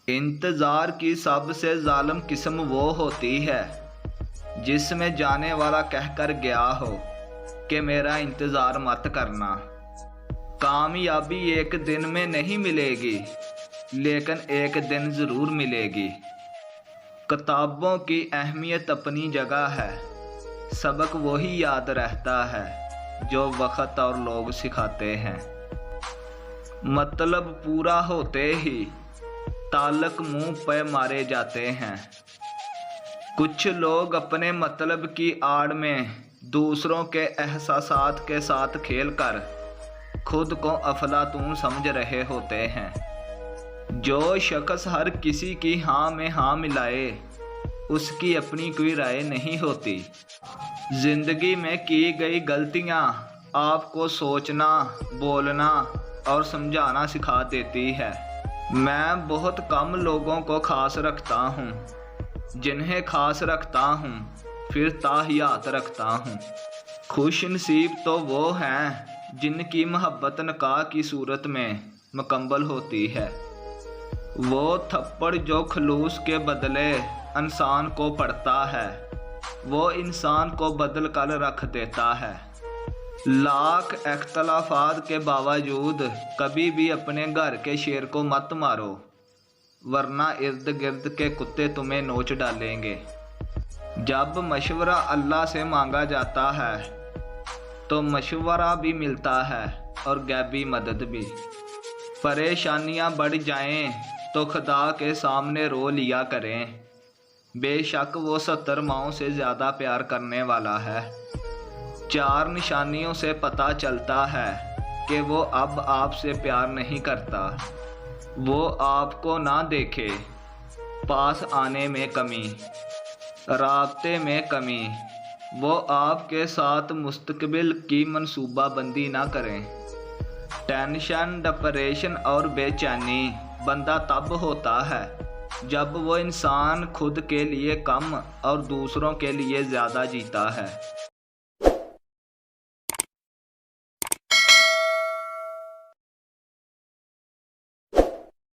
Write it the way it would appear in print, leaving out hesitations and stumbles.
इंतज़ार की सबसे ज़ालिम किस्म वो होती है जिसमें जाने वाला कहकर गया हो कि मेरा इंतज़ार मत करना। कामयाबी एक दिन में नहीं मिलेगी, लेकिन एक दिन ज़रूर मिलेगी। किताबों की अहमियत अपनी जगह है, सबक वही याद रहता है जो वक्त और लोग सिखाते हैं। मतलब पूरा होते ही ताल्लुक मुंह पे मारे जाते हैं। कुछ लोग अपने मतलब की आड़ में दूसरों के एहसासात के साथ खेलकर खुद को अफलातून समझ रहे होते हैं। जो शख्स हर किसी की हाँ में हाँ मिलाए, उसकी अपनी कोई राय नहीं होती। ज़िंदगी में की गई गलतियाँ आपको सोचना, बोलना और समझाना सिखा देती है। मैं बहुत कम लोगों को खास रखता हूँ, जिन्हें खास रखता हूँ फिर ताहियात रखता हूँ। खुश नसीब तो वो हैं जिनकी मोहब्बत निकाह की सूरत में मुकम्मल होती है। वो थप्पड़ जो खलूस के बदले इंसान को पड़ता है, वो इंसान को बदल कर रख देता है। लाख इख्तलाफात के बावजूद कभी भी अपने घर के शेर को मत मारो, वरना इर्द गिर्द के कुत्ते तुम्हें नोच डालेंगे। जब मशवरा अल्लाह से मांगा जाता है तो मशवरा भी मिलता है और गैबी मदद भी। परेशानियां बढ़ जाएं तो खुदा के सामने रो लिया करें, बेशक वो 70 माओं से ज़्यादा प्यार करने वाला है। 4 निशानियों से पता चलता है कि वो अब आपसे प्यार नहीं करता। वो आपको ना देखे, पास आने में कमी, राब्ते में कमी, वो आपके साथ मुस्तकबिल की मंसूबाबंदी ना करें। टेंशन, डिप्रेशन और बेचैनी बंदा तब होता है जब वो इंसान खुद के लिए कम और दूसरों के लिए ज़्यादा जीता है।